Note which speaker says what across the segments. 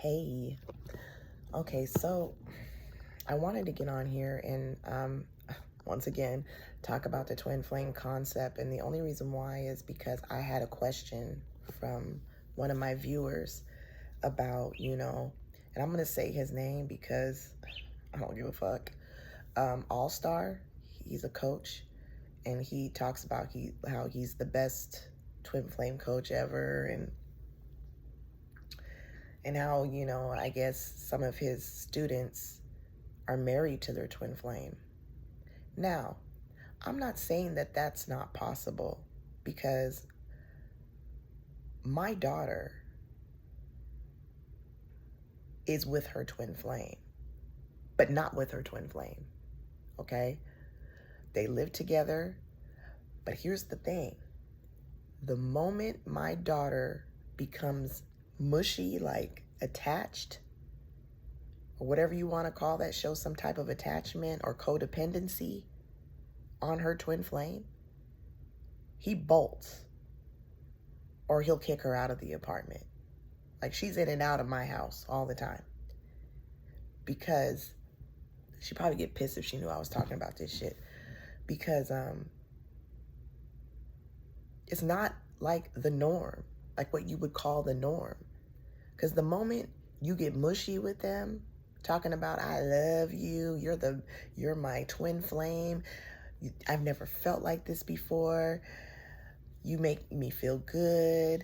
Speaker 1: Hey, okay, so I wanted to get on here and once again talk about the twin flame concept. And the only reason why is because I had a question from one of my viewers about, and I'm going to say his name because I don't give a fuck. All Star, he's a coach, and he talks about how he's the best twin flame coach ever, and how, I guess some of his students are married to their twin flame. Now, I'm not saying that that's not possible, because my daughter is with her twin flame, but not with her twin flame, okay? They live together, but here's the thing. The moment my daughter becomes mushy, like attached, or whatever you want to call that, show some type of attachment or codependency on her twin flame, he bolts, or he'll kick her out of the apartment. Like, she's in and out of my house all the time, because she'd probably get pissed if she knew I was talking about this shit, because it's not like the norm, like what you would call the norm. Because the moment you get mushy with them, talking about, I love you, you're my twin flame, I've never felt like this before, you make me feel good,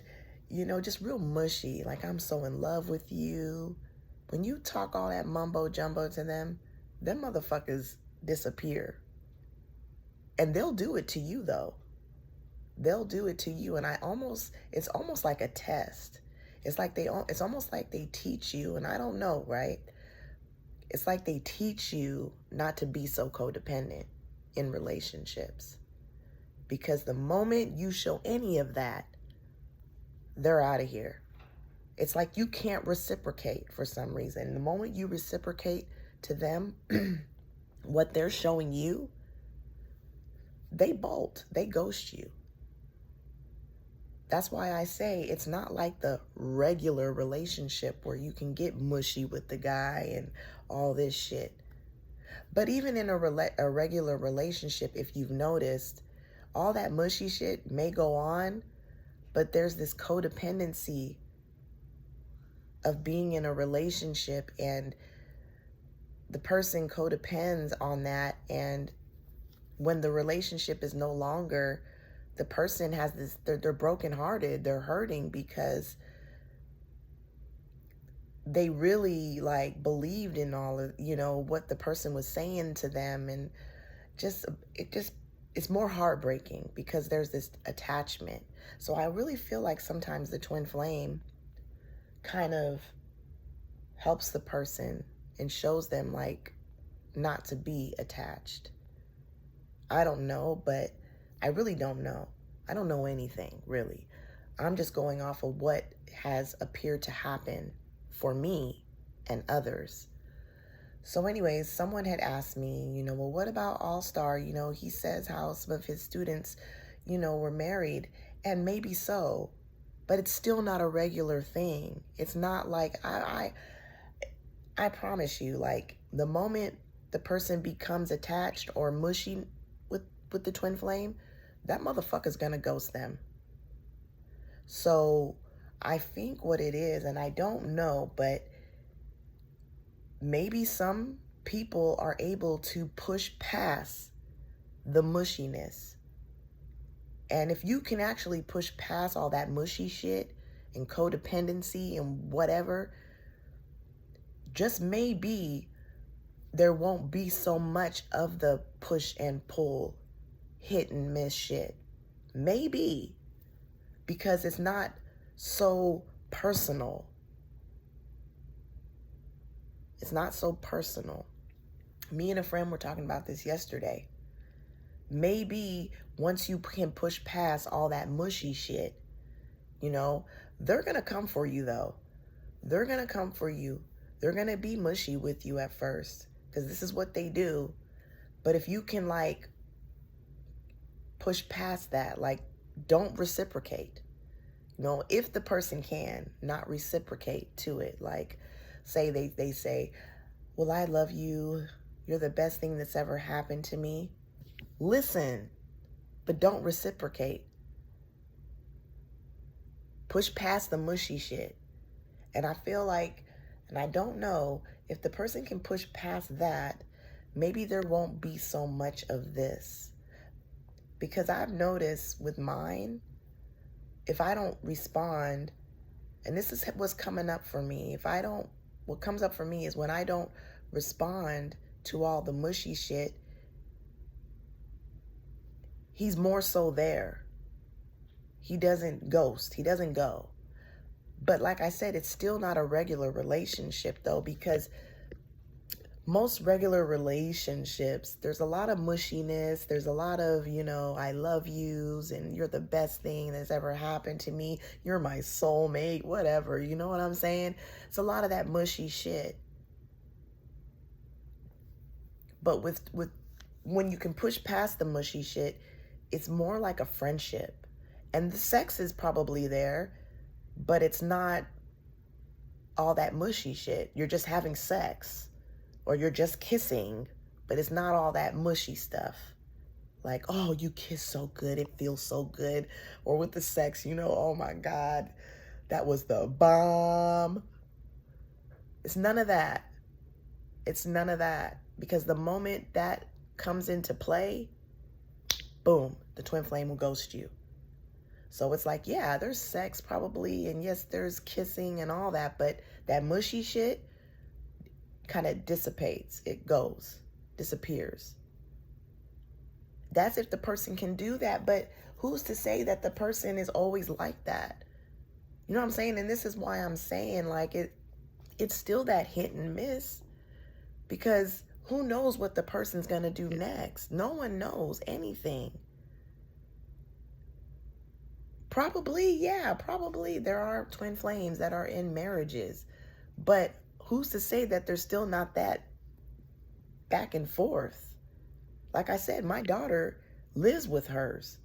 Speaker 1: just real mushy, like I'm so in love with you. When you talk all that mumbo jumbo to them motherfuckers disappear. And they'll do it to you, though. They'll do it to you. And it's almost like a test. It's almost like they teach you, and I don't know, right? It's like they teach you not to be so codependent in relationships. Because the moment you show any of that, they're out of here. It's like you can't reciprocate for some reason. The moment you reciprocate to them what they're showing you, they bolt, they ghost you. That's why I say it's not like the regular relationship where you can get mushy with the guy and all this shit. But even in a regular relationship, if you've noticed, all that mushy shit may go on, but there's this codependency of being in a relationship, and the person codepends on that, and when the relationship is no longer, the person has this, they're brokenhearted, they're hurting, because they really like believed in all of, what the person was saying to them, and it's more heartbreaking because there's this attachment. So I really feel like sometimes the twin flame kind of helps the person and shows them like not to be attached. I don't know, but I really don't know. I don't know anything, really. I'm just going off of what has appeared to happen for me and others. So anyways, someone had asked me, well, what about All Star? He says how some of his students, were married, and maybe so, but it's still not a regular thing. It's not like, I promise you, like, the moment the person becomes attached or mushy with the twin flame, that motherfucker's gonna ghost them. So I think what it is, and I don't know, but maybe some people are able to push past the mushiness. And if you can actually push past all that mushy shit and codependency and whatever, just maybe there won't be so much of the push and pull, hit and miss shit. Maybe. Because it's not so personal. It's not so personal. Me and a friend were talking about this yesterday. Maybe once you can push past all that mushy shit, they're going to come for you, though. They're going to come for you. They're going to be mushy with you at first, because this is what they do. But if you can, push past that, don't reciprocate. if the person can not reciprocate to it, like say they say, well, I love you, you're the best thing that's ever happened to me. Listen, but don't reciprocate. Push past the mushy shit. And I feel like, and I don't know, if the person can push past that, maybe there won't be so much of this. Because I've noticed with mine, if I don't respond, and this is what's coming up for me, what comes up for me is when I don't respond to all the mushy shit, he's more so there. He doesn't ghost. He doesn't go. But like I said, it's still not a regular relationship though, because most regular relationships, there's a lot of mushiness. There's a lot of, I love yous and you're the best thing that's ever happened to me. You're my soulmate, whatever. You know what I'm saying? It's a lot of that mushy shit. But with when you can push past the mushy shit, it's more like a friendship. And the sex is probably there, but it's not all that mushy shit. You're just having sex, or you're just kissing, but it's not all that mushy stuff. Like, oh, you kiss so good, it feels so good. Or with the sex, oh my God, that was the bomb. It's none of that. It's none of that. Because the moment that comes into play, boom, the twin flame will ghost you. So it's like, yeah, there's sex probably, and yes, there's kissing and all that, but that mushy shit kind of dissipates. It goes, disappears. That's if the person can do that, but who's to say that the person is always like that? You know what I'm saying? And this is why I'm saying, like, it's still that hit and miss, because who knows what the person's going to do next? No one knows anything. Probably there are twin flames that are in marriages, but who's to say that there's still not that back and forth? Like I said, my daughter lives with hers,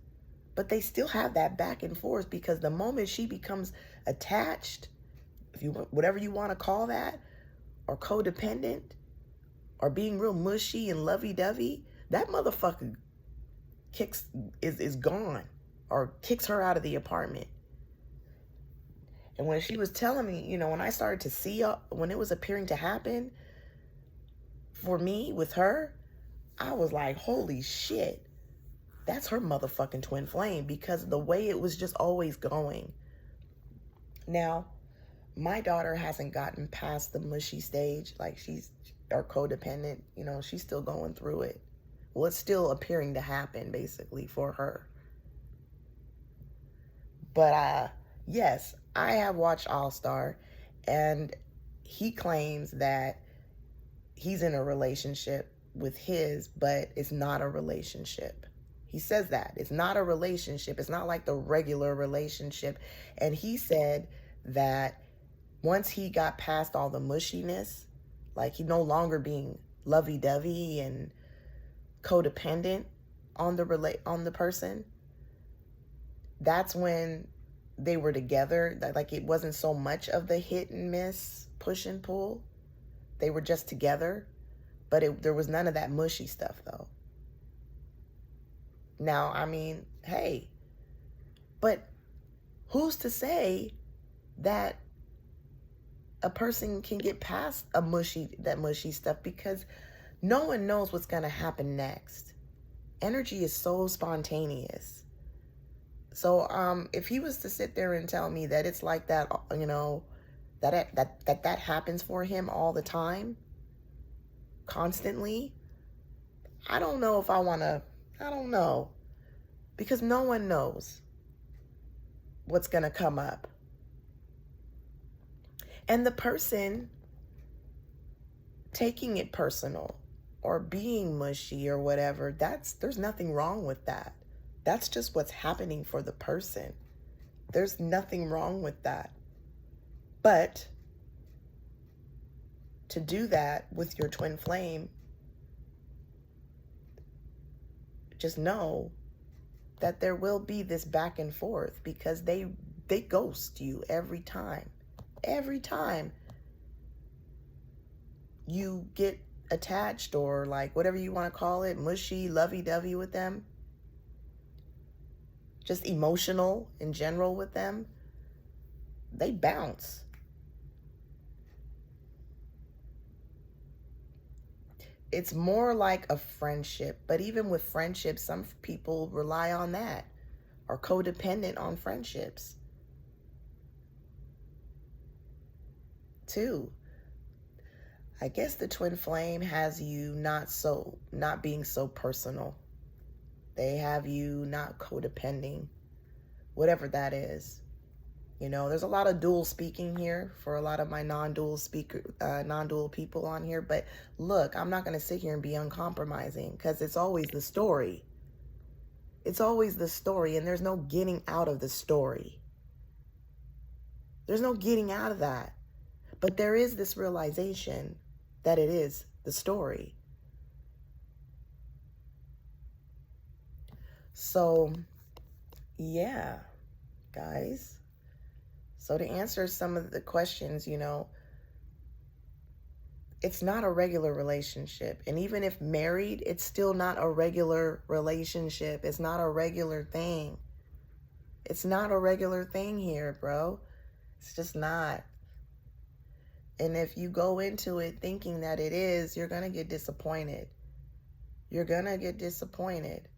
Speaker 1: but they still have that back and forth, because the moment she becomes attached, whatever you want to call that, or codependent, or being real mushy and lovey-dovey, that motherfucker is gone, or kicks her out of the apartment. And when she was telling me, when I started to see, when it was appearing to happen for me with her, I was like, holy shit, that's her motherfucking twin flame, because of the way it was just always going. Now, my daughter hasn't gotten past the mushy stage, like or codependent, she's still going through it. Well, it's still appearing to happen, basically, for her. But yes, I have watched All-Star, and he claims that he's in a relationship with but it's not a relationship. He says that. It's not a relationship. It's not like the regular relationship. And he said that once he got past all the mushiness, like he no longer being lovey-dovey and codependent on the person, that's when they were together. Like it wasn't so much of the hit and miss, push and pull. They were just together, but there was none of that mushy stuff though. Now, I mean, hey, but who's to say that a person can get past that mushy stuff, because no one knows what's going to happen next. Energy is so spontaneous. So if he was to sit there and tell me that it's like that, that happens for him all the time, constantly, I don't know if I want to, I don't know, because no one knows what's going to come up. And the person taking it personal or being mushy or whatever, there's nothing wrong with that. That's just what's happening for the person. There's nothing wrong with that. But to do that with your twin flame, just know that there will be this back and forth, because they they ghost you every time. Every time you get attached or like whatever you want to call it, mushy, lovey-dovey with them, just emotional in general with them, they bounce. It's more like a friendship, but even with friendships, some people rely on that, are codependent on friendships too. I guess the twin flame has you not being so personal. They have you not codepending, whatever that is. You know, there's a lot of dual speaking here for a lot of my non-dual people on here. But look, I'm not going to sit here and be uncompromising because it's always the story. It's always the story, and there's no getting out of the story. There's no getting out of that. But there is this realization that it is the story. So, yeah, guys. So to answer some of the questions, you know, it's not a regular relationship. And even if married, it's still not a regular relationship. It's not a regular thing. It's not a regular thing here, bro. It's just not. And if you go into it thinking that it is, you're going to get disappointed. You're going to get disappointed.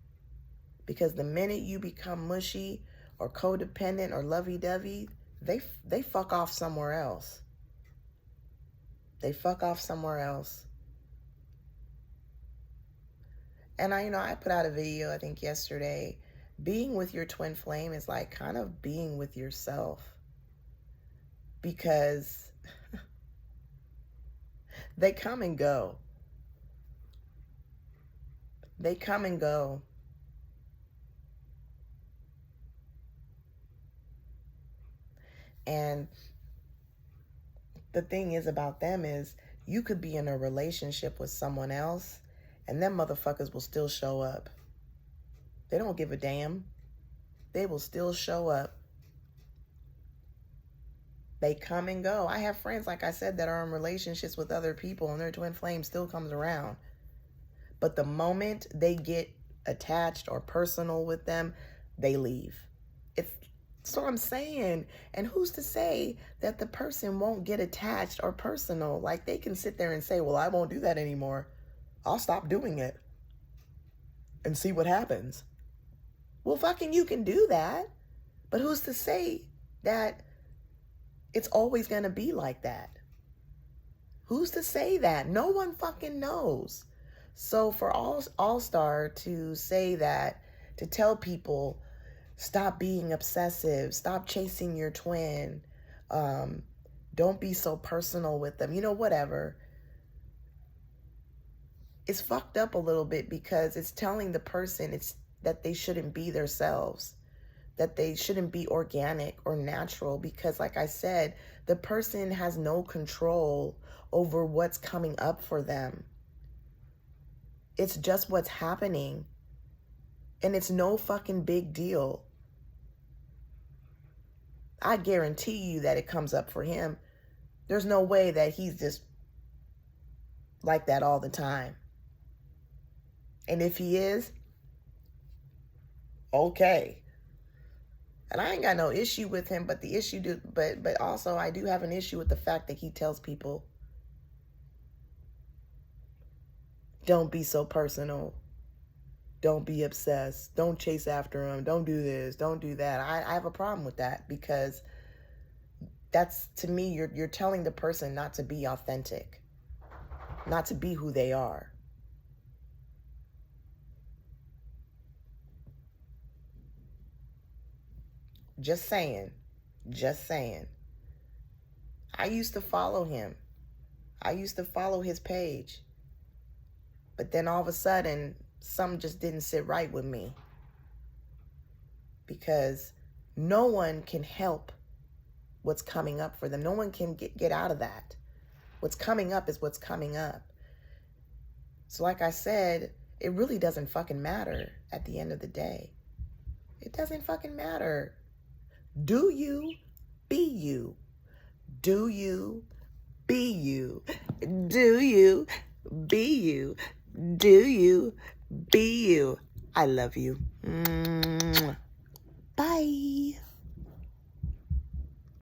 Speaker 1: Because the minute you become mushy or codependent or lovey-dovey, they fuck off somewhere else. They fuck off somewhere else. And I put out a video, I think yesterday. Being with your twin flame is like kind of being with yourself. Because they come and go. They come and go. And the thing is about them is you could be in a relationship with someone else and them motherfuckers will still show up. They don't give a damn. They will still show up. They come and go. I have friends, like I said, that are in relationships with other people and their twin flame still comes around. But the moment they get attached or personal with them, they leave. So I'm saying, and who's to say that the person won't get attached or personal? Like they can sit there and say, well, I won't do that anymore. I'll stop doing it and see what happens. Well, fucking you can do that. But who's to say that it's always going to be like that? Who's to say that? No one fucking knows. So for All-Star to say that, to tell people, stop being obsessive. Stop chasing your twin. Don't be so personal with them. You know, whatever. It's fucked up a little bit because it's telling the person that they shouldn't be themselves. That they shouldn't be organic or natural because, like I said, the person has no control over what's coming up for them. It's just what's happening. And it's no fucking big deal. I guarantee you that it comes up for him. There's no way that he's just like that all the time. And if he is, okay. And I ain't got no issue with him, but the issue but also I do have an issue with the fact that he tells people, don't be so personal. Don't be obsessed. Don't chase after him. Don't do this. Don't do that. I have a problem with that because that's, to me, you're telling the person not to be authentic, not to be who they are. Just saying. Just saying. I used to follow him. I used to follow his page. But then all of a sudden, something just didn't sit right with me. Because no one can help what's coming up for them. No one can get out of that. What's coming up is what's coming up. So like I said, it really doesn't fucking matter at the end of the day. It doesn't fucking matter. Do you be you? Do you be you? Do you be you? Do you be you? I love you.